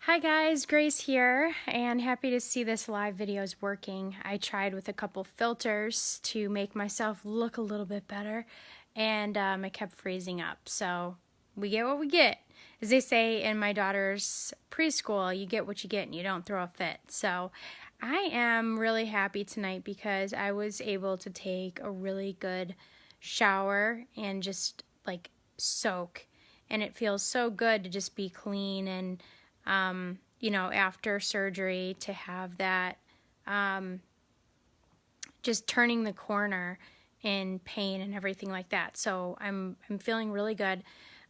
Hi guys, Grace here, and happy to see this live video is working. I tried with a couple filters to make myself look a little bit better, and it kept freezing up. So we get what we get. As they say in my daughter's preschool, you get what you get and you don't throw a fit. So I am really happy tonight because I was able to take a really good shower and just like soak. And it feels so good to just be clean and after surgery to have that just turning the corner in pain and everything like that. So I'm feeling really good.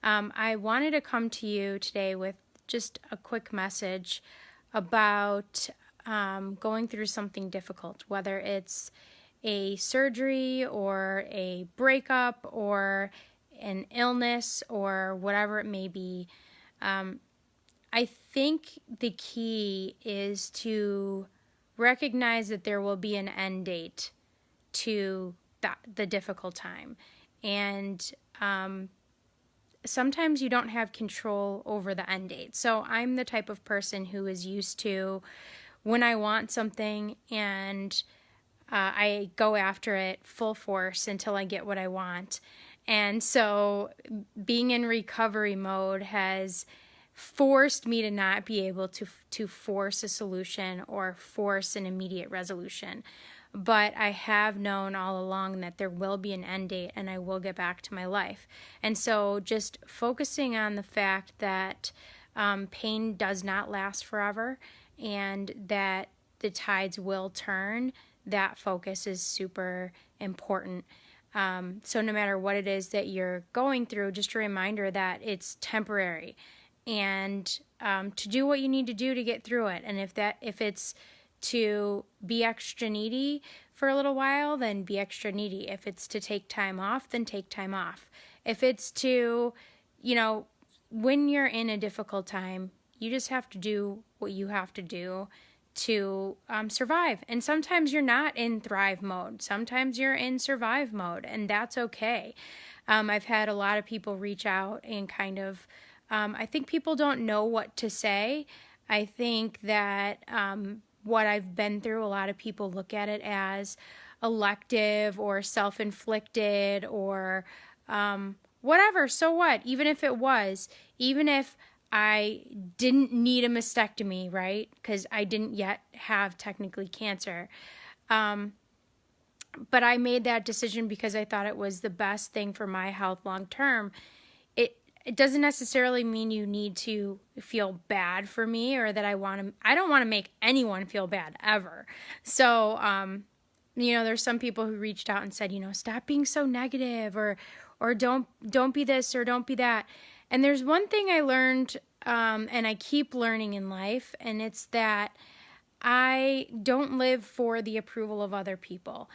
I wanted to come to you today with just a quick message about going through something difficult, whether it's a surgery or a breakup or an illness or whatever it may be. I think the key is to recognize that there will be an end date to the difficult time. And sometimes you don't have control over the end date. So I'm the type of person who is used to when I want something and I go after it full force until I get what I want. And so being in recovery mode has forced me to not be able to force a solution or force an immediate resolution. But I have known all along that there will be an end date and I will get back to my life. And so just focusing on the fact that pain does not last forever and that the tides will turn, that focus is super important. So no matter what it is that you're going through, just a reminder that it's temporary and to do what you need to do to get through it. And if it's to be extra needy for a little while, then be extra needy. If it's to take time off, then take time off. If it's to, when you're in a difficult time, you just have to do what you have to do to survive. And sometimes you're not in thrive mode. Sometimes you're in survive mode, and that's okay. I've had a lot of people reach out and kind of, I think people don't know what to say. I think that what I've been through, a lot of people look at it as elective or self-inflicted or whatever. So what? Even if it was, even if I didn't need a mastectomy, right? Because I didn't yet have technically cancer. But I made that decision because I thought it was the best thing for my health long term. It doesn't necessarily mean you need to feel bad for me or that I don't want to make anyone feel bad ever. So, there's some people who reached out and said, stop being so negative or don't be this or don't be that. And there's one thing I learned, and I keep learning in life, and it's that I don't live for the approval of other people.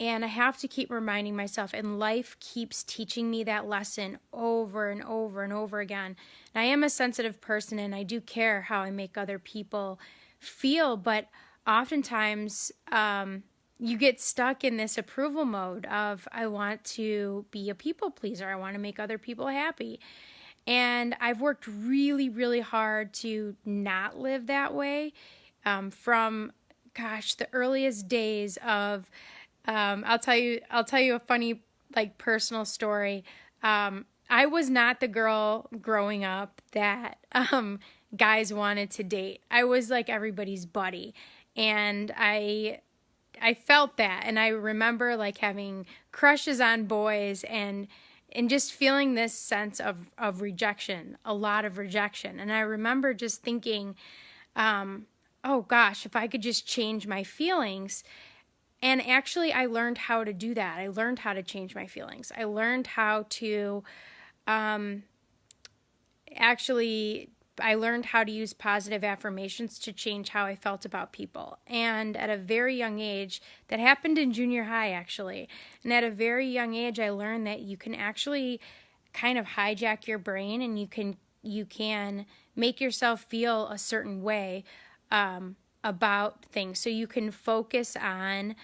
And I have to keep reminding myself, and life keeps teaching me that lesson over and over and over again. And I am a sensitive person, and I do care how I make other people feel, but oftentimes you get stuck in this approval mode of, I want to be a people pleaser. I want to make other people happy. And I've worked really, really hard to not live that way from, the earliest days of, I'll tell you a funny, personal story. I was not the girl growing up that guys wanted to date. I was like everybody's buddy, and I felt that, and I remember having crushes on boys and just feeling this sense of rejection, a lot of rejection. And I remember just thinking, oh gosh, if I could just change my feelings. And actually, I learned how to do that. I learned how to change my feelings. I learned how to I learned how to use positive affirmations to change how I felt about people. And at a very young age, that happened in junior high, actually. And at a very young age, I learned that you can actually kind of hijack your brain, and you can make yourself feel a certain way about things. So you can focus on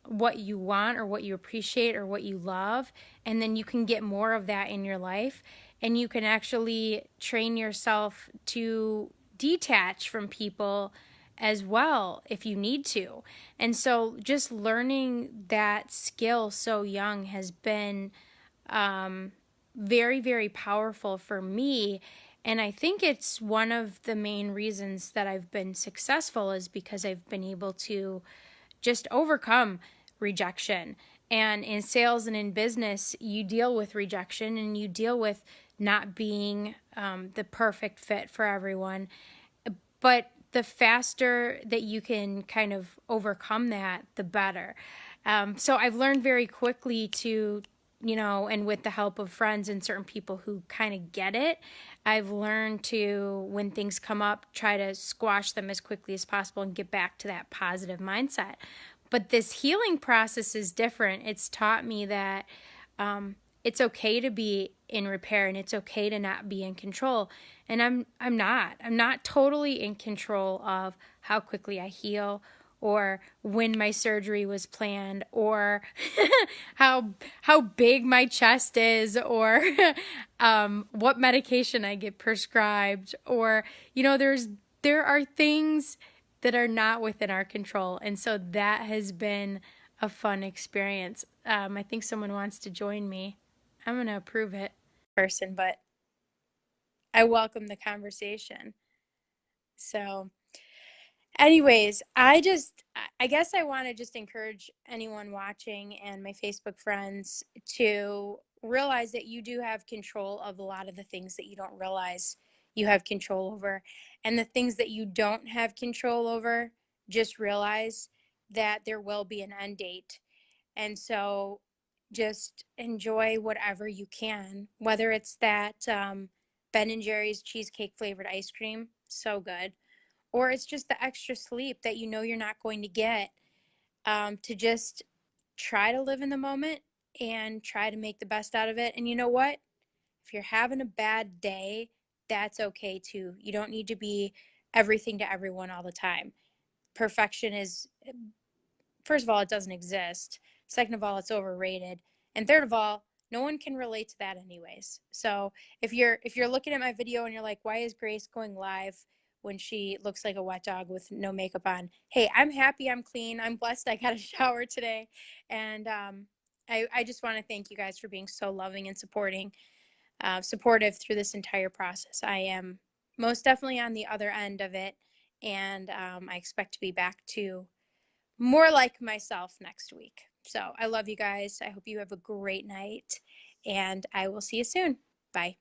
what you want or what you appreciate or what you love, and then you can get more of that in your life. and you can actually train yourself to detach from people as well if you need to. And so just learning that skill so young has been very, very powerful for me. And I think it's one of the main reasons that I've been successful is because I've been able to just overcome rejection. And in sales and in business, you deal with rejection and you deal with not being the perfect fit for everyone. But the faster that you can kind of overcome that, the better. So I've learned very quickly to, and with the help of friends and certain people who kind of get it, I've learned to, when things come up, try to squash them as quickly as possible and get back to that positive mindset. But this healing process is different. It's taught me that it's okay to be in repair and it's okay to not be in control. And I'm not totally in control of how quickly I heal or when my surgery was planned or how big my chest is or what medication I get prescribed or there are things that are not within our control. And so that has been a fun experience. I think someone wants to join me. I'm going to approve it person, but I welcome the conversation. So, anyways, I guess I want to just encourage anyone watching and my Facebook friends to realize that you do have control of a lot of the things that you don't realize you have control over. And the things that you don't have control over, just realize that there will be an end date. And so just enjoy whatever you can, whether it's that Ben and Jerry's cheesecake flavored ice cream, so good, or it's just the extra sleep that you know you're not going to get, to just try to live in the moment and try to make the best out of it. And you know what? If you're having a bad day, that's okay too. You don't need to be everything to everyone all the time. Perfection is, first of all, it doesn't exist. Second of all, it's overrated. And third of all, no one can relate to that anyways. So if you're looking at my video and you're like, why is Grace going live when she looks like a wet dog with no makeup on? Hey, I'm happy, I'm clean, I'm blessed I got a shower today. And I just want to thank you guys for being so loving and supportive through this entire process. I am most definitely on the other end of it. And I expect to be back to more like myself next week. So I love you guys. I hope you have a great night, and I will see you soon. Bye.